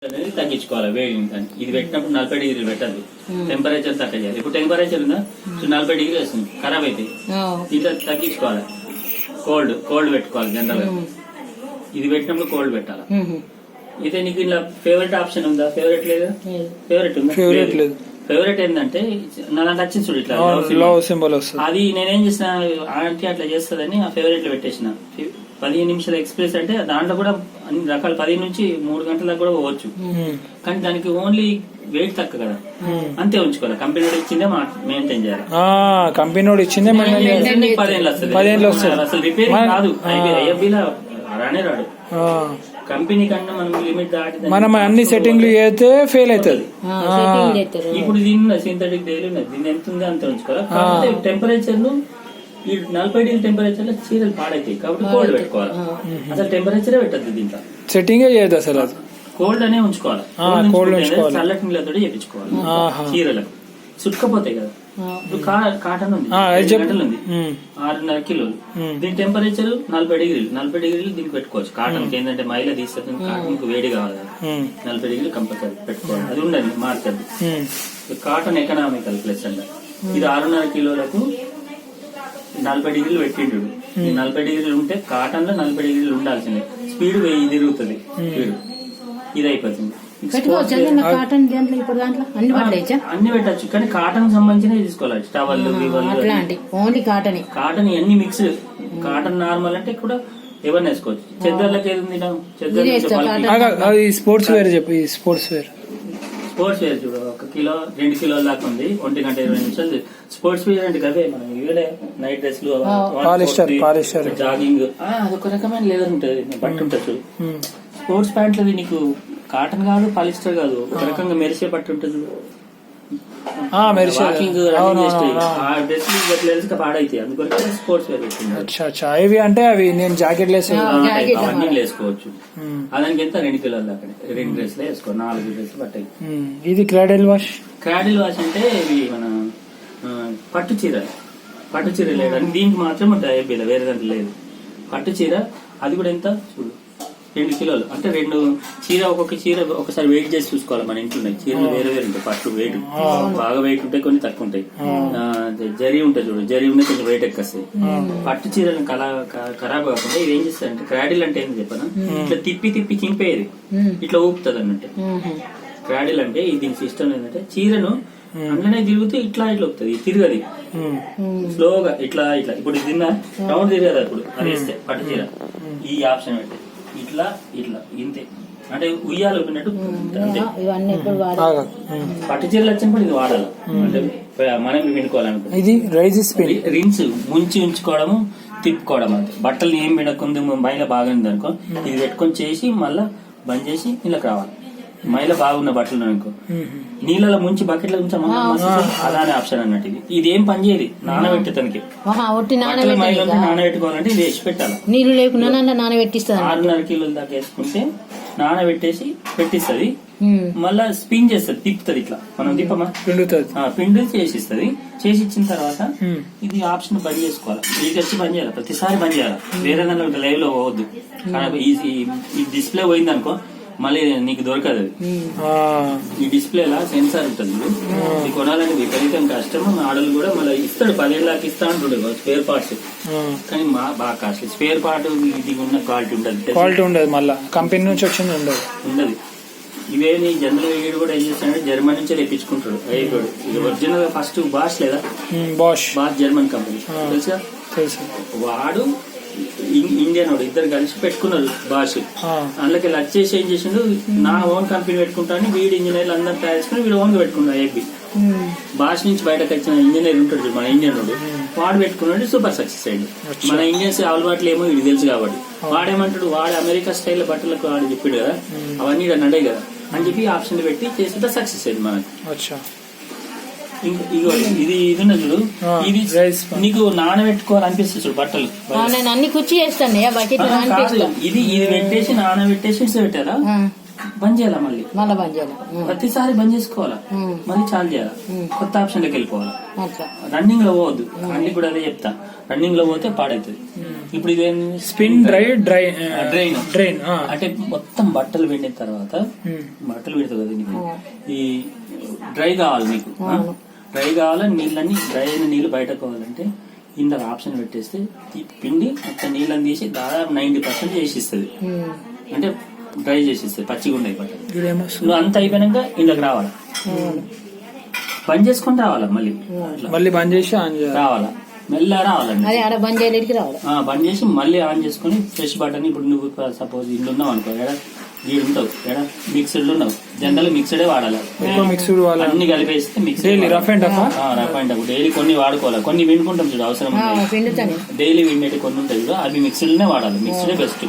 అనేది తగ్గించుకోవాలి వేడి. ఇది పెట్టినప్పుడు 40 డిగ్రీలు పెట్టద్దు, టెంపరేచర్ తక్కువ చేయాలి. ఇప్పుడు టెంపరేచర్ ఉందా 40 డిగ్రీలు వస్తుంది, ఖరాబ్ అవుతాయి. ఇట్లా తగ్గించుకోవాలి. కోల్డ్ పెట్టుకోవాలి జనరల్ గా. ఇది పెట్టినప్పుడు కోల్డ్ పెట్టాలి. అయితే నీకు ఇలా ఫేవరెట్ ఆప్షన్ ఉందా? ఫేవరెట్ లేదా? ఫేవరెట్ ఉందా? ఫేవరెట్ ఏంటంటే నా దాంట్లో వచ్చింది చూడు ఇట్లా లవ్ సింబల్ వస్తుంది. అది నేనేం చేసిన ఆంటీ అట్లా చేస్తుందని ఆ ఫేవరెట్ లో పెట్టేసిన. 15 నిమిషాల ఎక్స్ప్రెస్ అంటే దాంట్లో కూడా అన్ని రకాల 10 నుంచి 3 గంటల దాకా కూడా పోవచ్చు. కానీ దానికి ఓన్లీ వెయిట్ తక్కువ కదా, అంతే ఉంచుకోవాలి. కంపెనీ ఇచ్చిందే మెయింటైన్ చేయాలి. కంపెనీ ఇచ్చిందే 10 ఏళ్ళు వస్తుంది. అసలు రిపేర్ కాదు, ఐఎఫ్బీలో రానే రాడు. కంపెనీ కన్నా మనం లిమిట్ దాటి మనం అన్ని సెట్టింగ్లు చేస్తే ఫెయిల్ అవుతుంది. ఇప్పుడు దీని సింథటిక్ డైలీ ఉన్నది, దీన్ని ఎంత ఉంది అంత ఉంచుకోవాలి. టెంపరేచర్ ను ఈ 40 డిగ్రీ టెంపరేచర్ లో చీరలు పాడైతాయి కాబట్టి కోల్డ్ పెట్టుకోవాలి. అసలు టెంపరేచరే పెట్టద్దు, దీంట్లో సెట్టింగ్ చేయదు అసలు. అది కోల్డ్ అనే ఉంచుకోవాలి. చల్లటి నీళ్ళతో చేయించుకోవాలి. చీరలకు చుట్టుకపోతాయి కదా. ఇప్పుడు కాటన్ ఉంది, 5 గంటలు ఉంది, 6.5 కిలోలు. దీని టెంపరేచర్ 40 డిగ్రీలు. 40 డిగ్రీలు దీనికి పెట్టుకోవచ్చు. కాటన్ కి ఏంటంటే మైల తీస్తుంది, కాటన్ కు వేడి కావాలి. 40 డిగ్రీలు కంపల్సరీ పెట్టుకోవాలి. అది ఉండదు, మార్చద్దు. కాటన్ ఎకనామికల్ ప్లస్ అంట. ఇది 6.5 కిలోలకు 40 డిగ్రీలు పెట్టిండు. 40 డిగ్రీలు ఉంటే కాటన్ లో 40 డిగ్రీలు ఉండాల్సిందే. స్పీడ్ 1000 తిరుగుతుంది స్పీడ్. ఇది అయిపోతుంది. అన్ని పెట్టచ్చు, కానీ కాటన్ సంబంధించిన తీసుకోవాలి. టవల్ కాటన్ అన్ని మిక్స్. కాటన్ నార్మల్ అంటే కూడా ఎవరిని వేసుకోవచ్చు. చెద్దర్లకి ఏది ఉంది? స్పోర్ట్స్ వేర్ చెప్పు. స్పోర్ట్స్ వేర్ చూడు, 1 కిలో 2 కిలోల దాకా ఉంది. 1 గంట 20 నిమిషాలు. స్పోర్ట్స్ వేర్ అంటే కదే మనం ఇవే నైట్ డ్రెస్ లు, జాగింగ్, అదొక రకమైన లేదర్ ఉంటుంది, బట్ట ఉంటుంది చూడు. స్పోర్ట్స్ ప్యాంట్లది నీకు కాటన్ కాదు, పాలిస్టర్ కాదు, ఒక రకంగా మెరిసే బట్ట ఉంటుంది. వాకింగ్ డ్రెస్ పాడైతాయి, అందుకొరకు స్పోర్ట్స్ వేర్ పెట్టింది. ఇవి అంటే అవి నేను జాకెట్ అవన్నీ వేసుకోవచ్చు. అదానికి ఎంత 2 కిలోల దాకా 2 డ్రెస్లు వేసుకో, 4 డ్రెస్లు పట్టాయి. ఇది క్రాడిల్ వాష్. క్రాడిల్ వాష్ అంటే ఇవి మన పట్టు చీర లేదు, దీనికి మాత్రం ఉంటుంది ఐబీలో, వేరే దాంట్లో లేదు. పట్టు చీర అది కూడా ఎంత చూడు, 2 కిలోలు. అంటే 2 చీర, ఒక్కొక్క చీర ఒకసారి వెయిట్ చేసి చూసుకోవాలి. మన ఇంట్లో ఉన్నాయి చీరలు వేరే వేరే ఉంటాయి. పట్టు వెయిట్ బాగా వెయిట్ ఉంటాయి, కొన్ని తక్కువ ఉంటాయి. జరీ ఉంటుంది చూడు, జరీ ఉన్నాయి కొంచెం వెయిట్ ఎక్కువ వస్తాయి. పట్టు చీరలను ఖరాబ్ కాకుండా ఇది ఏం చేస్తారంటే, క్రాడిల్ అంటే ఏం చెప్పాను, ఇట్లా తిప్పి చింపేది, ఇట్లా ఊపుతుంది అన్నట్టు. క్రాడిల్ అంటే దీని సిస్టమ్ ఏంటంటే, చీరను అందులోనే తిరుగుతూ ఇట్లా వస్తుంది, తిరగది స్లోగా ఇట్లా. ఇప్పుడు తిన్నా రౌండ్ తిరగదు. ఇప్పుడు అది వేస్తే పట్టు చీర ఈ ఆప్షన్ పెట్టి ఇట్లా ఇంతే, అంటే ఉయ్యాలు ఊపినట్టు అంతే. పట్టు చీరలు వచ్చినప్పుడు ఇది వాడాలి, అంటే మనం వినుకోవాలనుకో. ఇది రిన్స్ ముంచి ఉంచుకోవడము, తిప్పుకోవడం అంతే. బట్టలు ఏం వినకుంది, మైల బాగా ఉంది అనుకో, ఇది పెట్టుకొని చేసి మళ్ళా బంద్ చేసి ఇళ్ళకి రావాలి. మైల బాగున్న బట్టలు అనుకో, నీళ్ళలో ముంచి బకెట్లో ఉంచామా, అలానే ఆప్షన్ అన్నట్టు. ఇది ఏం పని చేయదు, నానబెట్టే తనకి. నానబెట్టుకోవాలంటే ఇది వేసి పెట్టాలి. నీళ్లు లేకుండా నానబెట్టిస్తుంది. 6.5 కిలోల దాకా వేసుకుంటే నానబెట్టేసి పెట్టిస్తుంది. మళ్ళా స్పిన్ చేస్తుంది, తిప్పుతుంది. ఇట్లా మనం తిప్పమా, పిండి చేసిస్తుంది. చేసి ఇచ్చిన తర్వాత ఇది ఆప్షన్ బంద్ చేసుకోవాలి. ఇది వచ్చి బంద్ చేయాలి, ప్రతిసారి బంద్ చేయాలి. వేరే దాంట్లో లైవ్ లో పోవద్దు. ఈ డిస్ప్లే పోయింది అనుకో, మళ్ళీ నీకు దొరకదు. ఈ డిస్ప్లేలా సెన్సార్ ఉంటుంది, ఇది కొనాలని విపరీతం కష్టం. ఆడలు కూడా మళ్ళీ ఇస్తాడు, 10 ఏళ్ళకి ఇస్తా అంటుండే స్పేర్ పార్ట్స్. కానీ బాగా కాస్ట్లీ స్పేర్ పార్ట్. ఇది ఉన్న క్వాలిటీ ఉండదు, మళ్ళీ కంపెనీ నుంచి వచ్చింది ఉండదు. ఇవేమి జనరల్ వీడు కూడా ఏం చేస్తాడంటే, జర్మనీ నుంచి తెప్పించుకుంటాడు. ఇది ఒరిజినల్ ఫస్ట్ బాష్ లేదా, బాష్ జర్మన్ కంపెనీ తెలుసా. వాడు ఇండియన్ వాడు, ఇద్దరు కలిసి పెట్టుకున్నారు బాష్. అందులోకి వచ్చేసి ఏం చేసిండు, నా ఓన్ కంపెనీ పెట్టుకుంటాను. వీడు ఇంజనీర్లు అందరూ తయారు చేసుకుని వీడు ఓన్ గా పెట్టుకున్నాడు. ఐబీ బాష్ నుంచి బయటకు వచ్చిన ఇంజనీర్ ఉంటాడు, మన ఇండియన్ వాడు పెట్టుకున్నాడు, సూపర్ సక్సెస్ అయ్యింది. మన ఇండియన్స్ అలవాట్లు ఏమో వీడు తెలుసు కాబట్టి వాడేమంటాడు, వాడు అమెరికా స్టైల్ బట్టలకు వాడు చెప్పాడు కదా, అవన్నీ నడే కదా అని చెప్పి ఆప్షన్ పెట్టి చేస్తుంటే సక్సెస్ అయింది మనకి. ఇది ఉన్నది చూడు, ఇది నీకు నానబెట్టుకోవాలనిపిస్తుంది చూడు బట్టలు. అన్ని కుర్చీ చేస్తాను. ఇది పెట్టేసి నానబెట్టేసి పెట్టారా, బంద్ చేయాలా మళ్ళీ మళ్ళా బంద్ చేయాలి ప్రతిసారి బంద్ చేసుకోవాలా మళ్ళీ చాలు చేయాలా కొత్త ఆప్షన్ లోకి వెళ్ళిపోవాలా అట్లా రన్నింగ్ లో పోవద్దు అన్ని కూడా అదే చెప్తా రన్నింగ్ లో పోతే పాడవుతుంది ఇప్పుడు ఇదేంటి స్పిన్ డ్రై డ్రైన్ డ్రైన్ అంటే మొత్తం బట్టలు పిండిన తర్వాత బట్టలు పెడతావు కదా నీకు ఈ డ్రై కావాలి నీకు డ్రై కావాలా నీళ్ళని డ్రై అయిన నీళ్ళు బయట పోవాలంటే ఇందులో ఆప్షన్ పెట్టేస్తే ఈ పిండి మొత్తం నీళ్ళని తీసి దాదాపు 90% చేసిస్తుంది అంటే డ్రై చేసిస్తుంది పచ్చిగా ఉండే బట్టలు నువ్వు అంత అయిపోయినాక ఇందులోకి రావాలా బంద్ చేసుకొని రావాలా మళ్ళీ బంద్ చేసి ఆన్ చేయాలి రావాలా మెల్ల రావాలండి అదే ఆడ బంద్ చేయలేడికి రావాలి బంద్ చేసి మళ్ళీ ఆన్ చేసుకుని ఫ్రెష్ బటన్ ఇప్పుడు నువ్వు సపోజ్ ఇల్లు ఉన్నావు అనుకో ఎడ గీడు ఉంటావు ఎడ మిక్స్డ్ ఉన్నావు జనరల్ మిక్స్డే వాడాలి మిక్స్డ్ అన్ని కలిపేస్తే mix rough and rough and daily కొన్ని వాడుకోవాలి కొన్ని వినుకుంటాం చూడు అవసరం పిండుతాను డైలీ విండేటి కొన్ని ఉంటాయి చూడు అవి మిక్స్డ్నే వాడాలి మిక్స్డే బెస్ట్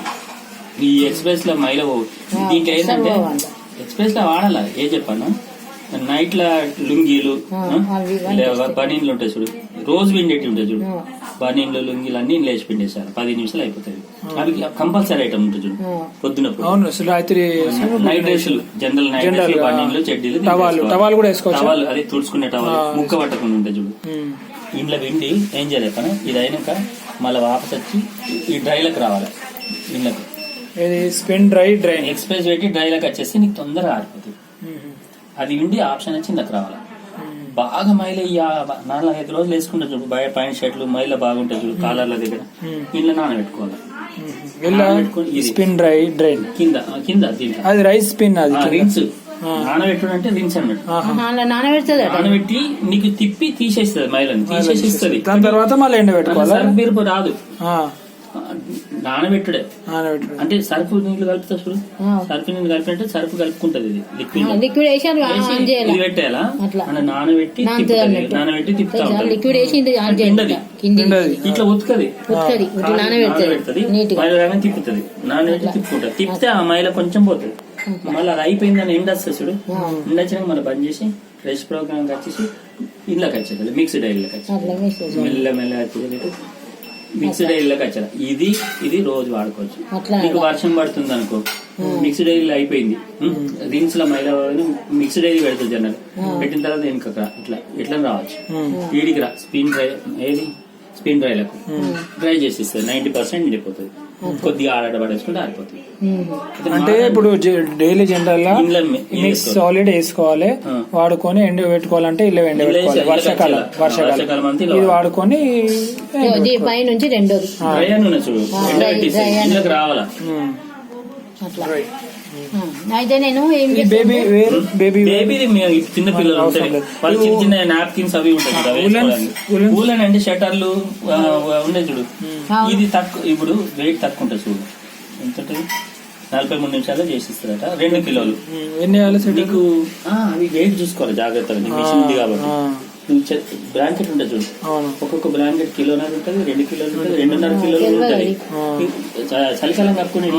ఈ ఎక్స్ప్రెస్ లో మైల దీంట్లో ఏంటంటే ఎక్స్ప్రెస్ లో వాడాలా ఏ చెప్పాను నైట్ లా లుంగీలు బనీన్లు ఉంటాయి చూడు రోజు విండేటి ఉంటాయి చూడు బనీన్లు లుంగీలు అన్ని లేచి పిండేసారు 10 నిమిషాలు అయిపోతాయి అవి కంపల్సరీ ఐటమ్ ఉంటుంది చూడు పొద్దునప్పుడు నైట్ డ్రెస్సులు జనరల్ నైట్ డ్రెస్సులు బనీన్లు చెడ్డీలు టవాలు కూడా వేసుకోవచ్చు టవాలు అది తుడుచుకునే టవాలు ముక్క పట్టకుండా ఉంటాయి చూడు ఇంట్లో విండి ఏం చేయాలి పని ఇది అయినాక మళ్ళీ వాపస్ వచ్చి ఈ డ్రైలకు రావాలి ఇళ్ళకు స్పిన్ డ్రైన్ ఎక్స్ప్రెస్ పెట్టి డ్రైలకు వచ్చేసి నీకు తొందరగా ఆడిపోతుంది అది ఉండి ఆప్షన్ వచ్చి ఇందాక రావాలి బాగా మైల 4-5 రోజులు వేసుకుంటా చూడు బయట పైన షర్ట్లు మైల బాగుంటాయి చూడు కాలర్ల దగ్గర ఇంట్లో నానబెట్టుకోవాలి స్పిన్ డ్రైన్ కింద దీంట్లో అది రైస్ స్పిన్ అది రిన్స్ నానబెట్టుడు అంటే రిన్స్ అన్నట్టు నానబెట్టి నీకు తిప్పి తీసేస్తుంది మైలను తీసేసి ఇస్తుంది దాని తర్వాత మళ్ళీ ఎండ పెట్టుకోవాలి సర్ఫ్ బిరుపు రాదు నానబెట్టుడే అంటే సర్ఫ్ నీళ్ళు కలుపుతా చూడు సర్ఫ్ నీళ్ళు కలిపినట్టు సర్ఫ్ కలుపుకుంటది ఇది లిక్విడ్ ఇది పెట్టేయాలా నానబెట్టి తిప్పుతా ఇట్లా ఉతకది నానబెడుతుంది తిప్పుతుంది నానబెట్టి తిప్పుకుంటా తిప్పితే ఆ మైల కొంచెం పోతుంది మళ్ళీ అది అయిపోయిందని ఎండ వస్తుంది చూడు ఎండ వచ్చినాక మళ్ళీ బంద్ చేసి ఫ్రెష్ ప్రోగ్రామ్ వచ్చేసి ఇళ్ళకి వచ్చేది మిక్స్డ్ ఇళ్ళకి వచ్చేది మెల్ల మెల్ల మిక్స్డ్ ఇళ్ళకి వచ్చారు ఇది రోజు వాడుకోవచ్చు మీకు వర్షం పడుతుంది అనుకో మిక్స్డ్ ఆయిల్ అయిపోయింది రిన్స్ లో మైలా మిక్స్డ్ ఆయిల్ పెడుతుంది జనరల్ పెట్టిన తర్వాత వెనుక ఇట్లా రావచ్చు వీడికి రా స్పిన్ డ్రైలకు డ్రై చేసిస్తుంది 90% నిండిపోతుంది కొద్దిగా ఆడబడేసుకుంటే ఆడిపోతుంది అంటే ఇప్పుడు డైలీ జనరల్ గా మిక్స్ సాలిడ్ వేసుకోవాలి వాడుకొని ఎండ పెట్టుకోవాలంటే ఇలా ఎండ పెట్టుకోవాలి వర్షాకాలం ఇది వాడుకొని పై నుంచి 2 చూడు ఎండ రావాలా అయితే నేను బేబీ చిన్న పిల్లలు ఉంటాయి వాళ్ళు చిన్న చిన్న నాప్కిన్స్ అవి ఉంటాయి ఊలన్ అంటే షటర్లు ఉన్నాయి చూడు ఇది తక్కువ ఇప్పుడు వెయిట్ తక్కువ ఉంటుంది చూడు ఎంత 43 నిమిషాలు చేసిస్తారట 2 కిలోలు నీకు అవి వెయిట్ చూసుకోవాలి జాగ్రత్తగా మిషన్ ఉంది కాబట్టి బ్లాంకెట్ ఉంటుంది చూడు ఒక్కొక్క బ్లాంకెట్ కిలోన్నర ఉంటుంది 2 కిలోలు ఉంటుంది 2.5 కిలోలు ఉంటుంది చలికాలం కప్పుకునే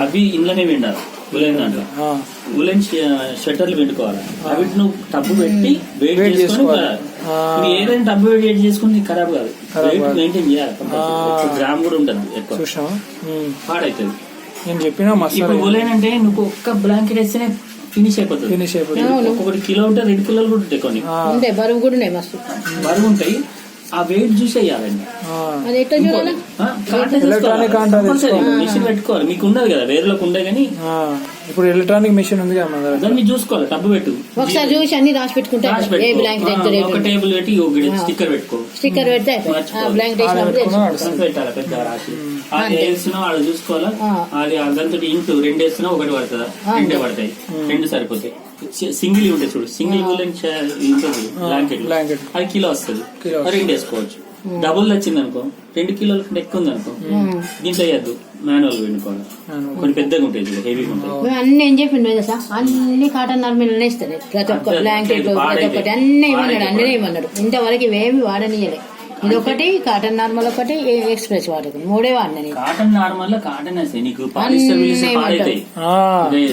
అవి ఇంట్లోనే విండాలి ఉలెన్ దాంట్లో ఉలెన్ షట్టర్లు పెట్టుకోవాలి అవి నువ్వు టబ్బు పెట్టి వెయిట్ చేసుకుని ఏదైనా టబ్బు వెయిట్ చేసుకుని నీకు ఖరాబ్ కాదు వెయిట్ మెయింటైన్ చేయాలి గ్రామ్ కూడా ఉంటుంది ఎక్కువ పాడవుతుంది నేను చెప్పిన ఇప్పుడు ఉలెన్ అంటే నువ్వు ఒక్క బ్లాంకెట్ వేస్తేనే ఫినిష్ అయిపోతుంది ఒక్కొక్కటి కిలో ఉంటే 2 కిలోలు కూడా ఉంటాయి కొన్ని బరువు కూడా ఉన్నాయి మస్తు బరువు ఉంటాయి ఆ వెయిట్ చూసేయాలండి మిషన్ పెట్టుకోవాలి మీకు ఉండదు కదా వేరేలోకి ఉండే గానీ ఇప్పుడు ఎలక్ట్రానిక్ మిషన్ ఉంది కదా దాన్ని చూసుకోవాలి టబ్బు పెట్టు ఒకసారి చూసి అన్ని రాసి పెట్టుకుంటా ఒక టేబుల్ పెట్టి స్టిక్కర్ పెట్టుకో స్టిక్కర్ పెడితే పెట్టాలి పెద్ద రాసి అది వేస్తున్నా వాళ్ళు చూసుకోవాలా అది దాంతో ఇంటూ 2 వేస్తున్నా 1 పడుతుందా 2 పడతాయి 2 సరిపోతాయి సింగిల్ ఉంటాయి చూడు సింగిల్ బ్లాంకెట్ అది కిలో వస్తుంది 2 వేసుకోవచ్చు డబుల్ వచ్చింది అనుకో 2 కిలోల కంటే ఎక్కువ ఉంది అనుకో దీంట్లో వేయద్దు మాన్యువల్ పెట్టుకోవాలి కొన్ని పెద్దగా ఉంటాయి చూడు హెవీగా ఉంటాయి అన్ని ఏం చెప్పిండు అన్ని కాటన్ నార్మల్ ఇస్తాడు ప్రతి ఒక్క బ్లాంకెట్ ప్రతి ఒక్కటి అన్నీ ఇవ్వన్నాడు ఇంతవరకు ఇవేమి వాడనీయలే ఇది ఒకటి కాటన్ నార్మల్ ఒకటి ఎక్స్ప్రెస్ వాడకు 3 వాడినా కాటన్ నార్మల్ లో కాటన్ నీకు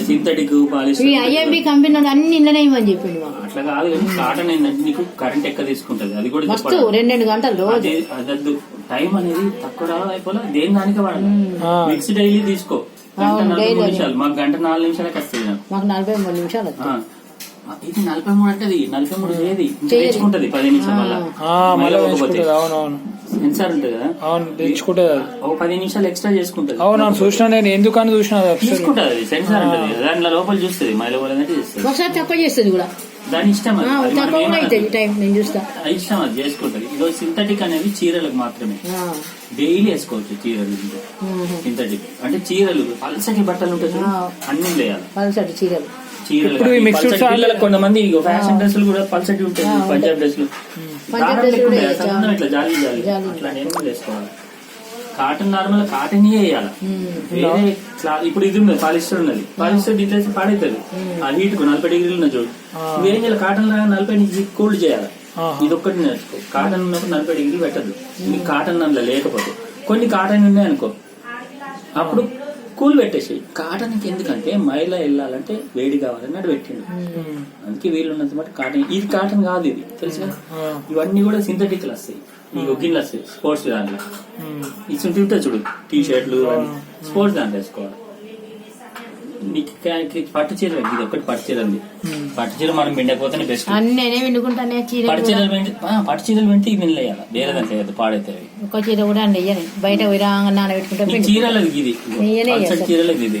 సింథటిక్ పాలిస్టర్ ఐఎంబి కంపెనీ అన్ని ఇంట్లోనే ఇవ్వని చెప్పిండు అట్లా కాదు కాటన్ ఏంటంటే నీకు కరెంట్ ఎక్కువ తీసుకుంటది అది కూడా మస్తు 2 గంటలు రోజు అదద్దు టైం అనేది తక్కువ అయిపోలే దేని దానికి వాడాలి మిక్స్ డైలీ తీసుకో గంట 43 నిమిషాలు మాకు గంట 4 నిమిషాలకి వస్తుంది నాకు. మాకు 43 నిమిషాలు వస్తుంది. ఇది 43 అంటే 43 ఏది తెచ్చుకుంటది 10 నిమిషాల వల్ల అవునవును సెన్సార్ ఉంటుంది కదా, అవును తెచ్చుకుంటది. ఒక 10 నిమిషాలు ఎక్స్ట్రా చేసుకుంటది. అవునవును చూసినా నేను, ఎందుకని చూసినా తీసుకుంటది. అది సెన్సార్ ఉంటుంది కదా, దాంట్లో లోపల చూస్తుంది మైల పోలేదంటే చేస్తుంది. ఒకసారి తక్కువ చేస్తుంది కూడా, దాని ఇష్టం అది. తక్కువ కూడా అవుతుంది టైం, నేను చూస్తా. ఇష్టం అది చేసుకుంటది. ఇదో సింథటిక్ అనేవి చీరలకు మాత్రమే, డైలీ వేసుకోవచ్చు చీరలు. సింథటిక్ అంటే చీరలు పల్సటి బట్టలు ఉంటాయి అన్ని వేయాలి, పల్సటి చీరలు. చీరలు కొంతమంది ఫ్యాషన్ డ్రెస్సులు కూడా పల్సటి ఉంటాయి, పంజాబ్ డ్రెస్సులు ఇట్లా జాలి జాలి అట్లా నేను వేసుకోవాలి. కాటన్ నార్మల్ కాటన్ వేయాలి. వేరే ఇప్పుడు ఇది ఉన్నది పాలిస్టర్ ఉన్నది, పాలిస్టర్ డీటెయిల్స్ పాడైతుంది ఆ హీట్ కు 40 డిగ్రీలు ఉన్న చూడు. ఇవేం చేయాలి, కాటన్ లాగా 40 డిగ్రీ కూల్డ్ చేయాలి. ఇది ఒక్కటి నేర్చుకో. కాటన్ ఉన్నప్పుడు 40 డిగ్రీలు పెట్టద్దు నీకు, కాటన్ అందులో లేకపోతే. కొన్ని కాటన్ ఉన్నాయి అనుకో, అప్పుడు కూల్ పెట్టేసి. కాటన్ ఎందుకంటే మైల వెళ్ళాలంటే వేడి కావాలని అటు పెట్టిండు, అందుకే వీళ్ళున్నంత మాట కాటన్. ఇది కాటన్ కాదు, ఇది తెలుసు కదా. ఇవన్నీ కూడా సింథటిక్ వస్తాయి, ఈ ఒగ్గిన్లు వస్తాయి స్పోర్ట్స్ దాంట్లో. ఇచ్చి ఉంటాయి చూడు టీ షర్ట్లు, స్పోర్ట్స్ దాంట్లో వేసుకోవాలి. నీకు పట్టు చీర ఇది ఒకటి పట్టు చీర ఉంది. పట్టు చీర మనం పిండకపోతేనే బెస్ట్. పట్టు చీరలు పెంచి ఇవి వేయాలి, వేరే దాంట్లో వేయద్దు, పాడైతాయి. ఒక చీర కూడా బయట నానబెట్టుకుంటే చీరలకు ఇది చీరలకు ఇది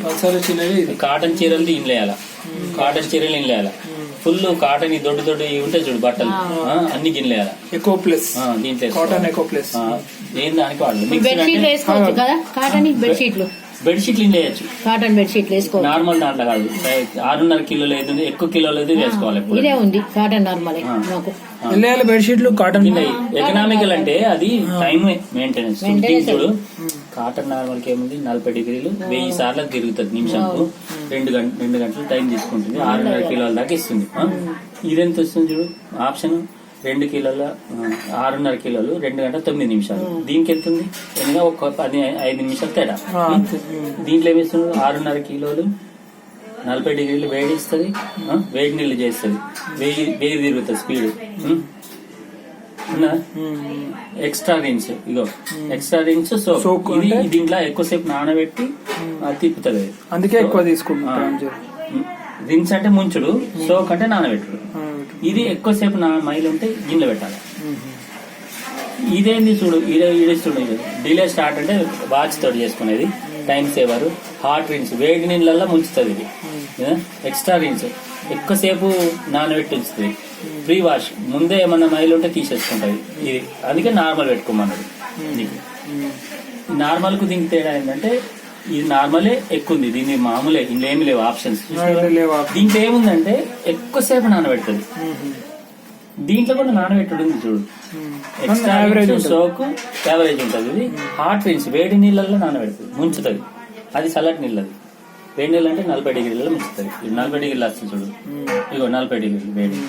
కాటన్ చీరలు ఇన్లేయాల, కాటన్ చీరలు ఇన్లేయాల. ఫుల్ కాటన్ దొడ్డు దొడ్డు ఉంటాయి చూడు బట్టలు, అన్ని గిన్లేయాల. ఎక్కువ ప్లస్ దీంట్లో కాటన్ ఎక్కువ ప్లస్ ఏం దానికి వాళ్ళు బెడ్షీట్లు వేసుకోవచ్చు కదా, కాటన్ బెడ్షీట్లు. బెడ్షీట్లు వేయచ్చు, కాటన్ బెడ్షీట్లు వేసుకోవచ్చు. నార్మల్ దాంట్లో కాదు, 6.5 కిలోలు అయితే ఎక్కువ కిలోలు అయితే వేసుకోవాలి. ఇదే ఉంది కాటన్ నార్మల్ నాకు బెడ్షీట్లు కాటన్. ఎకనామికల్ అంటే అది టైం మెయింటెనెన్స్. చూడు కాటన్ నార్మల్ కి ఏముంది, 40 డిగ్రీలు 1000 సార్లు తిరుగుతుంది నిమిషంకు. 2 గంటలు టైం తీసుకుంటుంది, 6.5 కిలోల దాకా ఇస్తుంది. ఇదెంత వస్తుంది చూడు ఆప్షన్, 2 కిలోల 6.5 కిలోలు 2 గంటల 9 నిమిషాలు. దీనికి ఎంత ఉంది, ఒక 5 నిమిషాలు తేడా. దీంట్లో ఏమిస్తుంది, 6.5 కిలోలు 40 డిగ్రీలు వేడి ఇస్తుంది, వేడి నీళ్ళు చేస్తుంది, 1000 తిరుగుతుంది స్పీడ్. ఎక్స్ట్రా రిన్స్, ఇగో ఎక్స్ట్రా రిన్స్ సోప్. ఇది దీంట్లో ఎక్కువసేపు నానబెట్టి తిప్పుతుంది, అందుకే ఎక్కువ తీసుకుంటాం. రిన్స్ అంటే ముంచుడు, సోక్ అంటే నానబెట్టుడు. ఇది ఎక్కువసేపు మైలు ఉంటే గిన్నెలో పెట్టాలి. ఇదేంది చూడు, ఇదే చూడు, డిలే స్టార్ట్ అంటే వాచ్ తోటి చేసుకునేది, టైం సేవర్. హాట్ రిన్స్ వేడి నీళ్ళల్లో ముంచుతుంది ఇది. ఎక్స్ట్రా రిన్స్ ఎక్కువసేపు నానబెట్టి ఉంచుతుంది. ప్రీ వాష్ ముందే ఏమన్నా మైలు ఉంటే తీసేసుకుంటది ఇది, అందుకే నార్మల్ పెట్టుకోమన్నది. నీకు నార్మల్ కు దీనికి తేడా ఏంటంటే, ఇది నార్మలే ఎక్కువ ఉంది, దీన్ని మామూలే, ఇందులో ఏమి లేవు ఆప్షన్స్. దీంట్లో ఏముందంటే ఎక్కువసేపు నానబెడుతుంది, దీంట్లో కూడా నానబెట్టుడు ఉంది చూడు. ఎక్స్ట్రా సోక్ యావరేజ్ ఉంటుంది. ఇది హాట్ రిన్స్ వేడి నీళ్ళల్లో నానబెడుతుంది, ముంచుతుంది. అది చల్లటి నీళ్ళది, వేడి నీళ్ళు అంటే 40 డిగ్రీలలో ముంచుతుంది. ఇది 40 డిగ్రీలు వస్తుంది చూడు, ఇగో 40 డిగ్రీలు వేడి.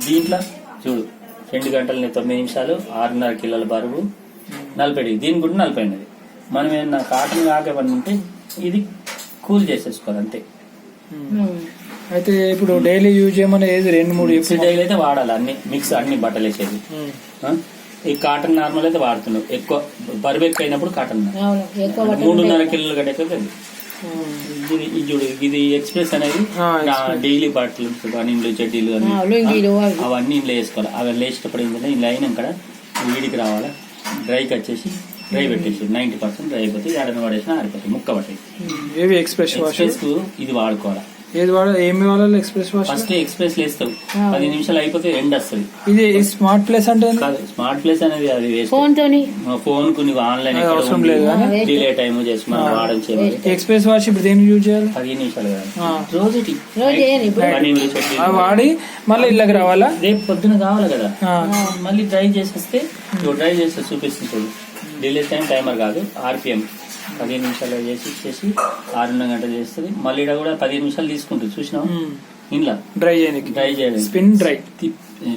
దీంట్లో చూడు 2 గంటల 9 నిమిషాలు 6.5 కిలోల బరువు 40 డిగ్రీ. దీని కూడా 40 అన్నది. మనం ఏమన్నా కాటన్ కాకేమన్నా ఉంటే ఇది కూల్ చేసేసుకోవాలి అంతే. అయితే ఇప్పుడు డైలీ యూజ్ చేయమని 2-3 డైలీ అయితే వాడాలి, అన్ని మిక్స్ అన్ని బట్టలు వేసేది. ఈ కాటన్ నార్మల్ అయితే వాడుతున్నావు, ఎక్కువ బరువు ఎక్కువ అయినప్పుడు కాటన్ 3.5 కిలోలు గడ్డ. ఇది చూడు, ఇది ఎక్స్ప్రెస్ అనేది డైలీ బట్టలు, బనీన్లు చెడ్డీలు అవన్నీ ఇంట్లో వేసుకోవాలి. అవి లేచేటప్పుడు ఏంటంటే ఇంట్లో అయినాక వీడికి రావాలా, డ్రైకి వచ్చేసి డ్రై పెట్టేసి 90% డ్రై అయిపోతే ఏడన పడేసినా ఆరిపోతాయి, ముక్క పట్టేసి. ఎక్స్ప్రెస్ ఇది వాడుకోవాలా. ఏమి వాడాలి ఎక్స్ప్రెస్ వాష్? ఫస్ట్ ఎక్స్ప్రెస్ లేస్తావు, 10 నిమిషాలు అయిపోతే ఎండ్ వస్తుంది. ఇది స్మార్ట్ ప్లేస్ అంటే స్మార్ట్ ప్లేస్ అనేది అది ఫోన్ కు ఆన్లైన్ అవసరం లేదు, డిలే టైం చేసి మనం వాడడం చేయాలి. ఎక్స్ప్రెస్ వాష్ ఇప్పుడు దేనికి యూజ్ చేయాలి? 15 నిమిషాలు రోజు వాడి మళ్ళీ ఇళ్ళకి రావాలా, రేపు పొద్దున కావాలి కదా. మళ్ళీ డ్రై చేసేస్తే డ్రై చేస్తే చూపిస్తుంది చూడు. డిలే టైం టైమర్ కాదు, RPM 15 నిమిషాలు చేసి 6.5 గంటలు చేస్తుంది. మళ్ళీ కూడా 15 నిమిషాలు తీసుకుంటుంది చూసినావు. ఇంట్లో డ్రై చేయాలి, స్పిన్ డ్రై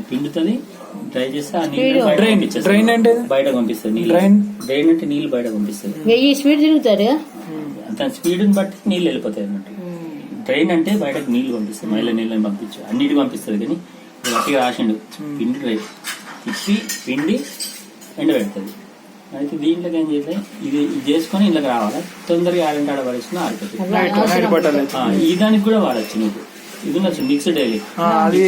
పిండుతుంది. డ్రై చేస్తే ఆ నీళ్ళు డ్రైన్ అంటే బయట పంపిస్తుంది. డ్రైన్ అంటే నీళ్ళు బయట పంపిస్తుంది. స్పీడ్ తిరుగుతారు, అంత స్పీడ్ని బట్టి నీళ్ళు వెళ్ళిపోతాయి అన్నట్టు. డ్రైన్ అంటే బయటకు నీళ్లు పంపిస్తుంది, మైల నీళ్ళని పంపించు అన్నిటికి పంపిస్తుంది. కానీ గట్టిగా రాసిండు పిండి డ్రై తిప్పి పిండి ఎండబెడుతుంది. అయితే దీంట్లోకి ఏం చేస్తే ఇది చేసుకొని ఇంట్లోకి రావాలి, తొందరగా ఐరన్ కాడ పడేసుకుని ఆడిపోతుంది. నైట్ బట్టలు ఈ దానికి కూడా వాడచ్చు నువ్వు. ఇది మిక్స్డ్ డైలీ అది